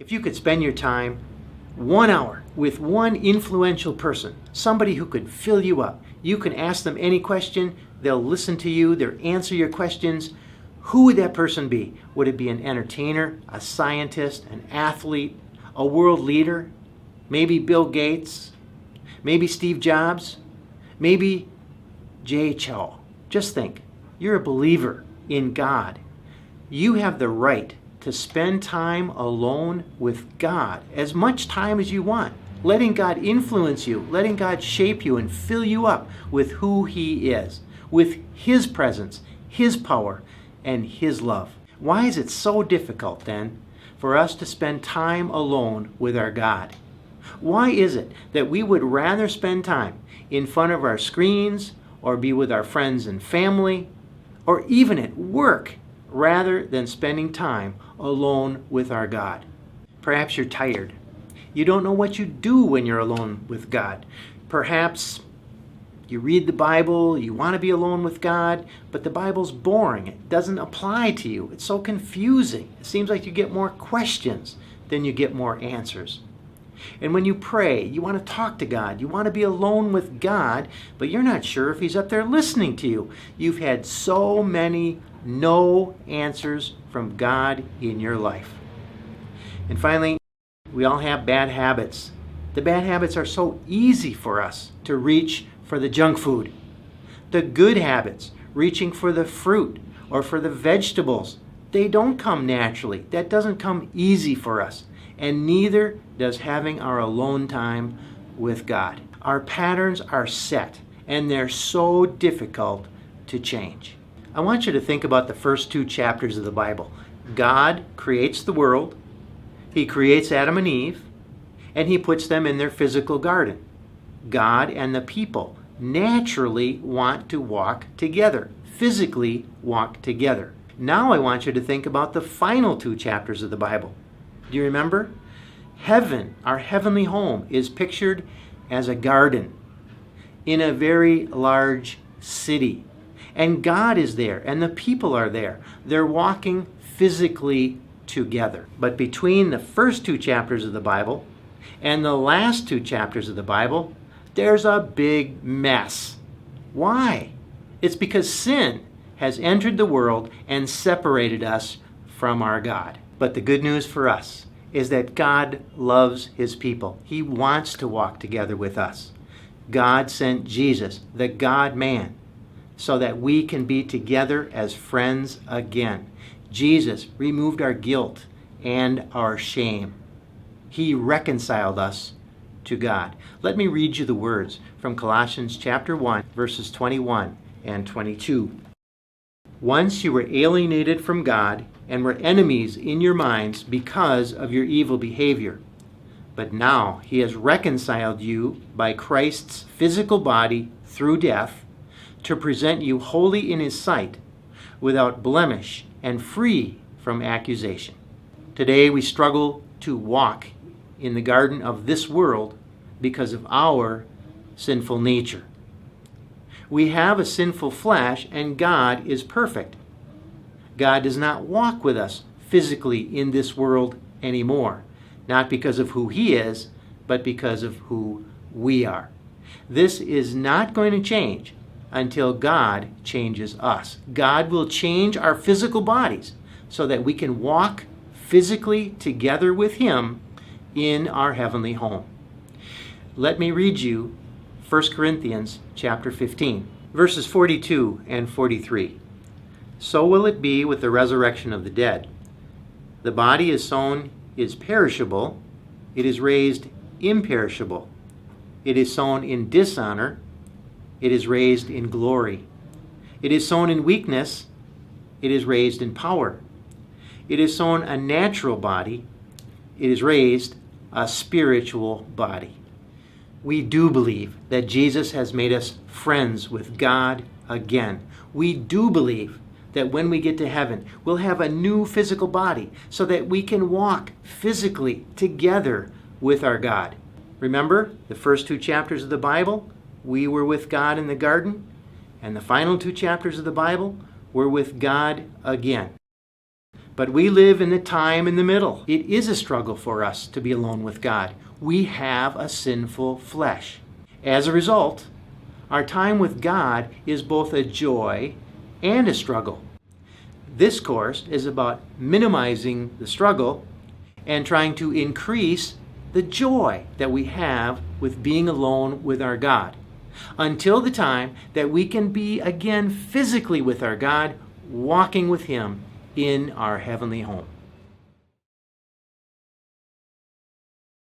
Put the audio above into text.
If you could spend your time 1 hour with one influential person, somebody who could fill you up, you can ask them any question, they'll listen to you, they'll answer your questions. Who would that person be? Would it be an entertainer, a scientist, an athlete, a world leader? Maybe Bill Gates? Maybe Steve Jobs? Maybe Jay Cho? Just think, you're a believer in God. You have the right to spend time alone with God, as much time as you want, letting God influence you, letting God shape you and fill you up with who He is, with His presence, His power, and His love. Why is it so difficult then for us to spend time alone with our God? Why is it that we would rather spend time in front of our screens or be with our friends and family or even at work rather than spending time alone with our God? Perhaps you're tired. You don't know what you do when you're alone with God. Perhaps you read the Bible, you want to be alone with God, but the Bible's boring. It doesn't apply to you. It's so confusing. It seems like you get more questions than you get more answers. And when you pray, you want to talk to God. You want to be alone with God, but you're not sure if He's up there listening to you. You've had so many no answers from God in your life. And finally, we all have bad habits. The bad habits are so easy for us to reach for the junk food. The good habits, reaching for the fruit or for the vegetables, they don't come naturally. That doesn't come easy for us. And neither does having our alone time with God. Our patterns are set, and they're so difficult to change. I want you to think about the first 2 chapters of the Bible. God creates the world, He creates Adam and Eve, and He puts them in their physical garden. God and the people naturally want to walk together, physically walk together. Now I want you to think about the final 2 chapters of the Bible. Do you remember? Heaven, our heavenly home, is pictured as a garden in a very large city. And God is there, and the people are there. They're walking physically together. But between the first 2 chapters of the Bible and the last 2 chapters of the Bible, there's a big mess. Why? It's because sin has entered the world and separated us from our God. But the good news for us is that God loves His people. He wants to walk together with us. God sent Jesus, the God-man, so that we can be together as friends again. Jesus removed our guilt and our shame. He reconciled us to God. Let me read you the words from Colossians chapter 1, verses 21 and 22. Once you were alienated from God and were enemies in your minds because of your evil behavior. But now He has reconciled you by Christ's physical body through death to present you holy in His sight, without blemish and free from accusation. Today we struggle to walk in the garden of this world because of our sinful nature. We have a sinful flesh, and God is perfect. God does not walk with us physically in this world anymore, not because of who He is, but because of who we are. This is not going to change until God changes us. God will change our physical bodies so that we can walk physically together with Him in our heavenly home. Let me read you 1 Corinthians chapter 15, verses 42 and 43. So will it be with the resurrection of the dead. The body is sown is perishable, it is raised imperishable. It is sown in dishonor, it is raised in glory. It is sown in weakness, it is raised in power. It is sown a natural body, it is raised a spiritual body. We do believe that Jesus has made us friends with God again. We do believe that when we get to heaven, we'll have a new physical body so that we can walk physically together with our God. Remember the first 2 chapters of the Bible? We were with God in the garden, and the final 2 chapters of the Bible were with God again. But we live in the time in the middle. It is a struggle for us to be alone with God. We have a sinful flesh. As a result, our time with God is both a joy and a struggle. This course is about minimizing the struggle and trying to increase the joy that we have with being alone with our God, until the time that we can be again physically with our God, walking with Him in our heavenly home.